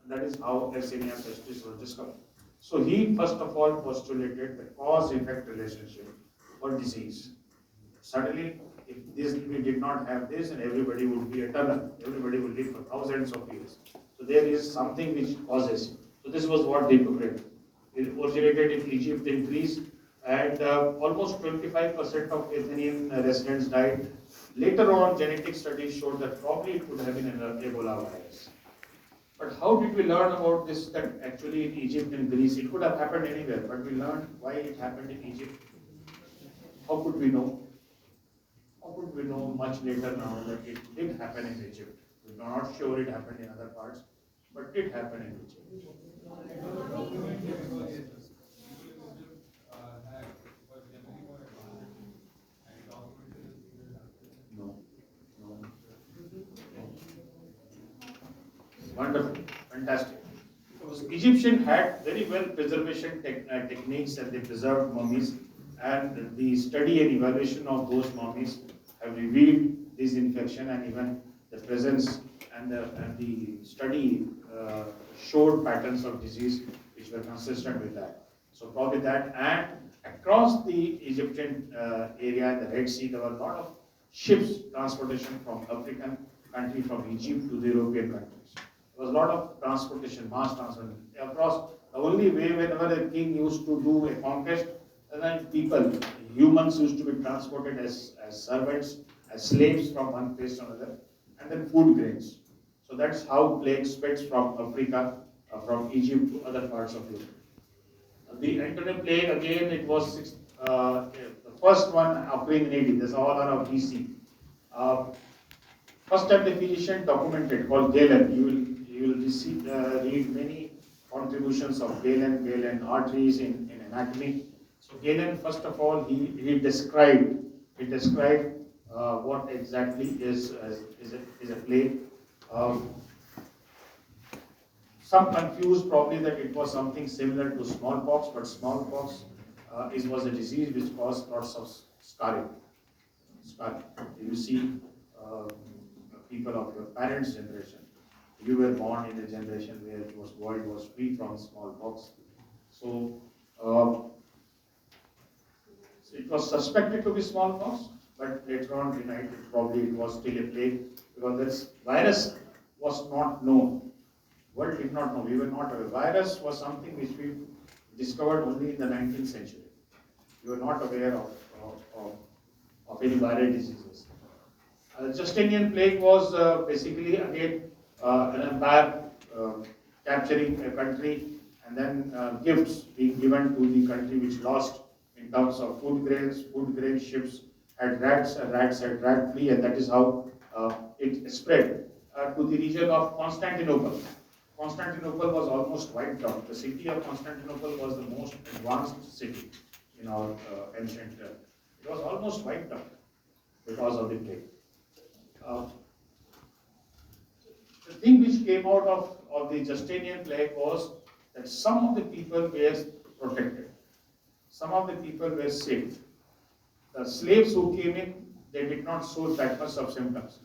That is how Yersinia pestis was discovered. So he first of all postulated the cause-effect relationship for disease. Suddenly, if this we did not have this, and everybody would be eternal. Everybody would live for thousands of years. So there is something which causes. So this was what they proclaimed. It originated in Egypt, in Greece, and almost 25% of Athenian residents died. Later on, genetic studies showed that probably it could have been an Ebola virus. But how did we learn about this? That actually in Egypt and Greece, it could have happened anywhere, but we learned why it happened in Egypt. How could we know? How could we know much later now that it did happen in Egypt? We're not sure it happened in other parts, but it did happen in Egypt. No, no, no. Wonderful, fantastic. Because Egyptian had very well preservation techniques and they preserved mummies, and the study and evaluation of those mummies have revealed this infection, and even the presence and the study showed patterns of disease which were consistent with that. So probably that, and across the Egyptian area, the Red Sea, there were a lot of ships transportation from African country, from Egypt to the European countries. There was a lot of transportation, mass transportation across. The only way whenever a king used to do a conquest, then people, humans used to be transported as servants, as slaves from one place to another, and then food grains. So that's how plague spreads from Africa, from Egypt to other parts of Europe. The Antonine plague, again, it was the first one occurring in AD. This all are of BC. Uh, First time the physician documented called Galen. You will read many contributions of Galen arteries in anatomy. So Galen, first of all, he described what exactly is a plague. Um, some confused probably that it was something similar to smallpox, but smallpox was a disease which caused lots of scarring. Scarring. You see, people of your parents' generation, you were born in a generation where world was free from smallpox. So, uh, so it was suspected to be smallpox, but later on denied it. Probably it was still a plague because this virus was not known. World did not know. We were not aware. Virus was something which we discovered only in the 19th century. We were not aware of any viral diseases. Justinian plague was basically again an empire capturing a country and then gifts being given to the country which lost in terms of food grains. Food grain ships had rats and rats had rat flea, and that is how it spread to the region of Constantinople. Constantinople was almost wiped out. The city of Constantinople was the most advanced city in our ancient. It was almost wiped out because of the plague. Uh, the thing which came out of the Justinian plague was that some of the people were protected, some of the people were saved. The slaves who came in, they did not show that much of symptoms.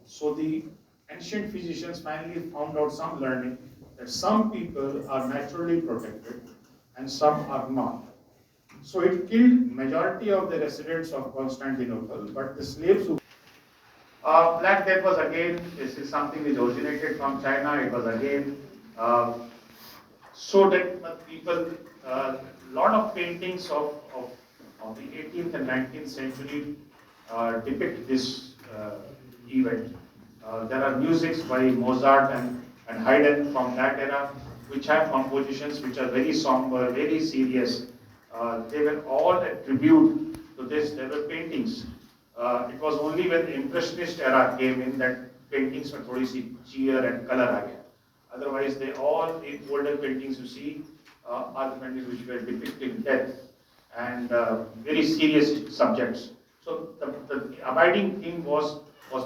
So the ancient physicians finally found out some learning that some people are naturally protected and some are not. So it killed majority of the residents of Constantinople, but the slaves who Black Death was again, this is something which originated from China. It was again so that people, lot of paintings of the 18th and 19th century depict this event. There are musics by Mozart and Haydn from that era, which have compositions which are very somber, very serious. They were all a tribute to this. There were paintings. It was only when the Impressionist era came in that paintings were थोड़ी सी cheer and color आ गया. Otherwise, they all the older paintings you see are the paintings which were depicting death and very serious subjects. So the abiding theme was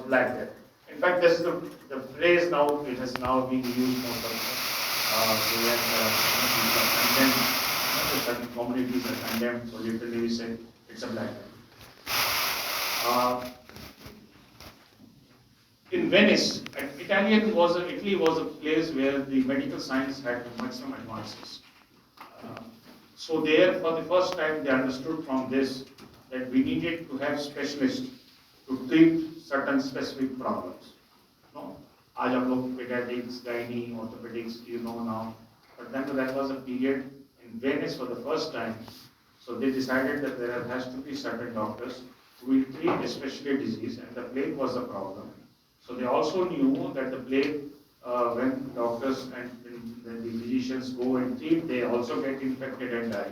Black Death. In fact, this is the phrase now. It has now been used more when people are condemned. Certain communities are condemned, so literally we say it's a Black Death. Uh, In Venice, Italy was a place where the medical science had maximum advances. Uh, so there, for the first time, they understood from this that we needed to have specialists to treat certain specific problems. No, आज हम लोग pediatrics, gynae, orthopedics, you know now, but then that was a period in Venice for the first time. So they decided that there has to be certain doctors who will treat especially disease, and the plague was a problem. So they also knew that the plague, when doctors and when the physicians go and treat, they also get infected and die.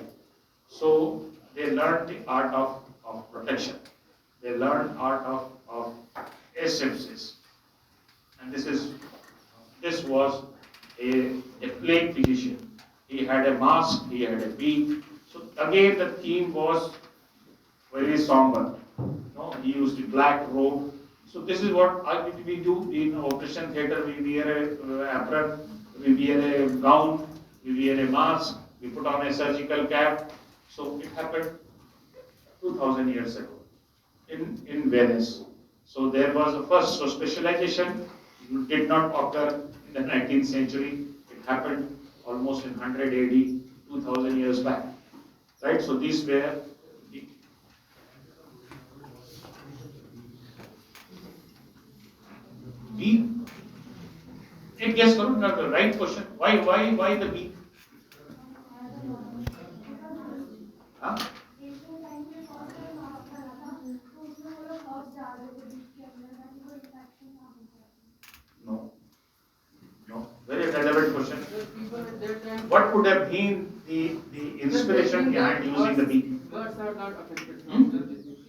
So they learned the art of protection. They learned art of asepsis. And this was a plague physician. He had a mask, he had a beak. So again the theme was very somber. No, he used a black robe. So this is what we do in operation theatre. We wear a apron, we wear a gown, we wear a mask, we put on a surgical cap. So it happened 2000 years ago in Venice. So there was a first, so specialization did not occur in the 19th century. It happened almost in 100 AD, 2000 years back. Right? So these were the beak. It guess करो ना the right question. Why the beak? Huh? No. No. Very relevant question. What could have been the inspiration behind using the beak? Birds are not affected Hmm? from the disease.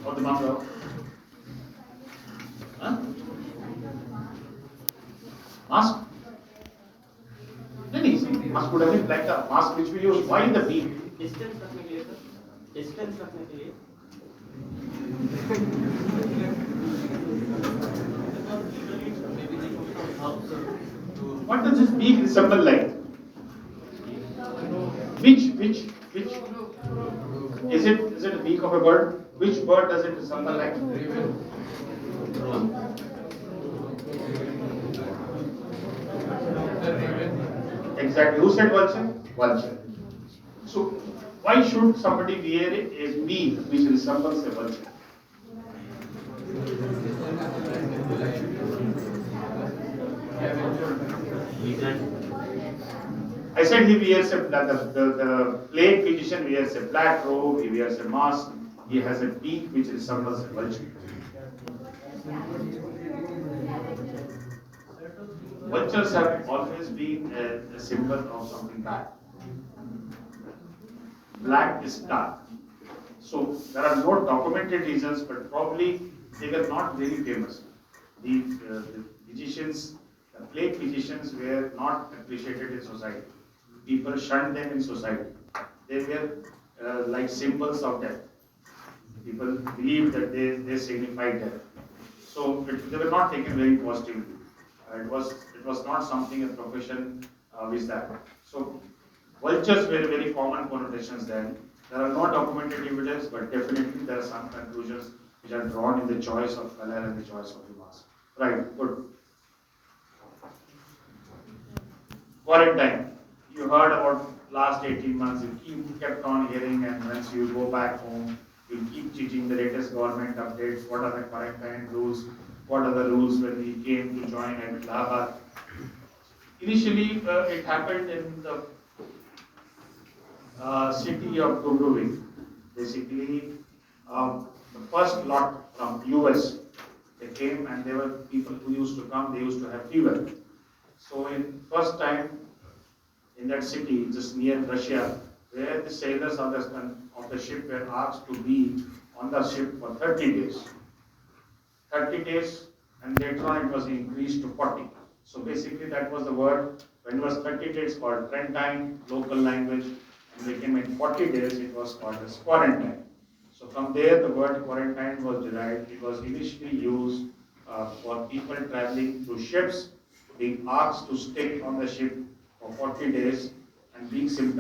और दिमाग लगाओ हाँ mask नहीं mask would have been like the mask which we use why the beak Distance रखने के लिए sir, distance रखने के लिए what does this beak resemble like which is it a beak of a bird which bird does it resemble like exactly who said vulture so why should somebody wear a beak which resembles a vulture I said he wears the plague physician wears a black robe, he wears a mask, he has a beak which resembles a vulture. Vultures have always been a symbol of something bad. Black is dark. So there are no documented reasons, but probably they were not very famous. The physicians, the plague physicians were not appreciated in society. People shunned them in society. They were like symbols of death. People believed that they signified death. So they were not taken very positively. It was not something a profession which that. So vultures were very common connotations then. There are no documented evidence, but definitely there are some conclusions which are drawn in the choice of color and the choice of the mask. Right, good. Quarantine. You heard about last 18 months, you kept on hearing, and once you go back home, you keep checking the latest government updates, what are the quarantine rules, what are the rules when we came to join Allahabad. Initially, it happened in the city of Dubrovnik. Basically, the first lot from US, they came and there were people who used to come, they used to have fever. So in first time in that city, just near Russia, where the sailors of the ship were asked to be on the ship for 30 days. 30 days, and later on it was increased to 40. So basically that was the word, when it was 30 days called Trentine, local language, and they came in 40 days, it was called as quarantine. So from there the word quarantine was derived. It was initially used for people traveling through ships being asked to stick on the ship for 40 days